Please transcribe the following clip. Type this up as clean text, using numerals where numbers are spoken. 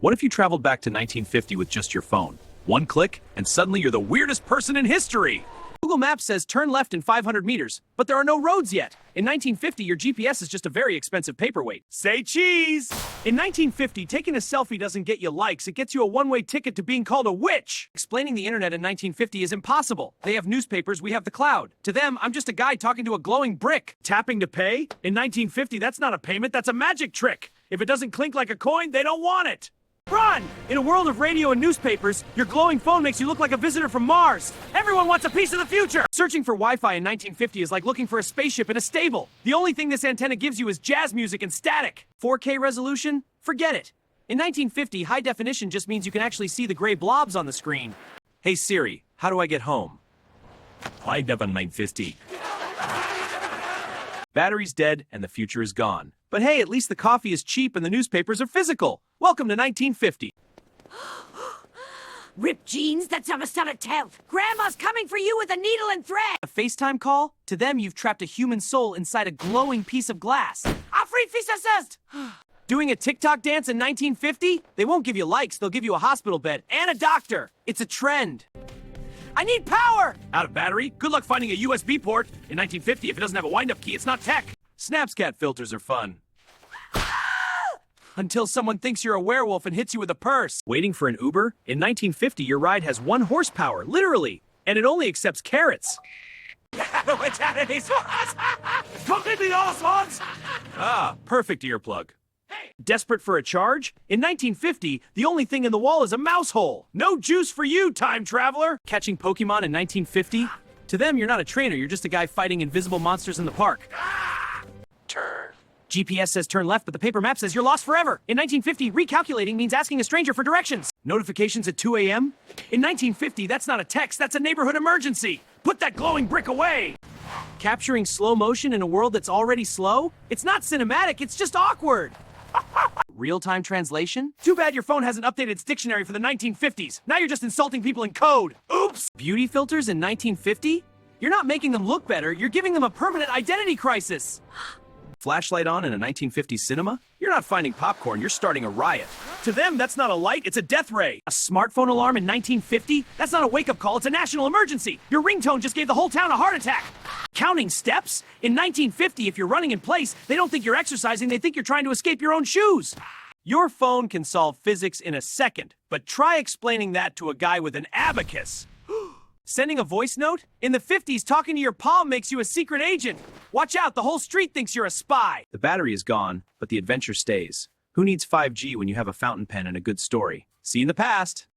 What if you traveled back to 1950 with just your phone? One click, and suddenly you're the weirdest person in history! Google Maps says turn left in 500 meters, but there are no roads yet. In 1950, your GPS is just a very expensive paperweight. Say cheese! In 1950, taking a selfie doesn't get you likes, it gets you a one-way ticket to being called a witch! Explaining the internet in 1950 is impossible. They have newspapers, we have the cloud. To them, I'm just a guy talking to a glowing brick. Tapping to pay? In 1950, that's not a payment, that's a magic trick. If it doesn't clink like a coin, they don't want it. Run! In a world of radio and newspapers, your glowing phone makes you look like a visitor from Mars. Everyone wants a piece of the future! Searching for Wi-Fi in 1950 is like looking for a spaceship in a stable. The only thing this antenna gives you is jazz music and static. 4K resolution? Forget it. In 1950, high definition just means you can actually see the gray blobs on the screen. Hey Siri, how do I get home? High def on 950. Battery's dead and the future is gone. But hey, at least the coffee is cheap and the newspapers are physical. Welcome to 1950. Ripped jeans? That's never started tell. Grandma's coming for you with a needle and thread. A FaceTime call? To them, you've trapped a human soul inside a glowing piece of glass. Afrit Fisasest! Doing a TikTok dance in 1950? They won't give you likes, they'll give you a hospital bed and a doctor. It's a trend. I need power! Out of battery? Good luck finding a USB port. In 1950, if it doesn't have a wind-up key, it's not tech. Snapchat filters are fun. Until someone thinks you're a werewolf and hits you with a purse. Waiting for an Uber? In 1950, your ride has 1 horsepower, literally. And it only accepts carrots. Completely all swans! Ah, perfect earplug. Desperate for a charge? In 1950, the only thing in the wall is a mouse hole. No juice for you, time traveler! Catching Pokemon in 1950? To them, you're not a trainer, you're just a guy fighting invisible monsters in the park. Turn. GPS says turn left, but the paper map says you're lost forever. In 1950, recalculating means asking a stranger for directions. Notifications at 2 a.m.? In 1950, that's not a text, that's a neighborhood emergency. Put that glowing brick away! Capturing slow motion in a world that's already slow? It's not cinematic, it's just awkward. Real-time translation? Too bad your phone hasn't updated its dictionary for the 1950s. Now you're just insulting people in code. Oops! Beauty filters in 1950? You're not making them look better, you're giving them a permanent identity crisis. Flashlight on in a 1950s cinema? You're not finding popcorn, you're starting a riot. To them, that's not a light, it's a death ray. A smartphone alarm in 1950? That's not a wake-up call, it's a national emergency. Your ringtone just gave the whole town a heart attack. Counting steps? In 1950, if you're running in place, they don't think you're exercising, they think you're trying to escape your own shoes. Your phone can solve physics in a second, but try explaining that to a guy with an abacus. Sending a voice note? In the 50s, talking to your palm makes you a secret agent. Watch out, the whole street thinks you're a spy. The battery is gone, but the adventure stays. Who needs 5G when you have a fountain pen and a good story? See you in the past.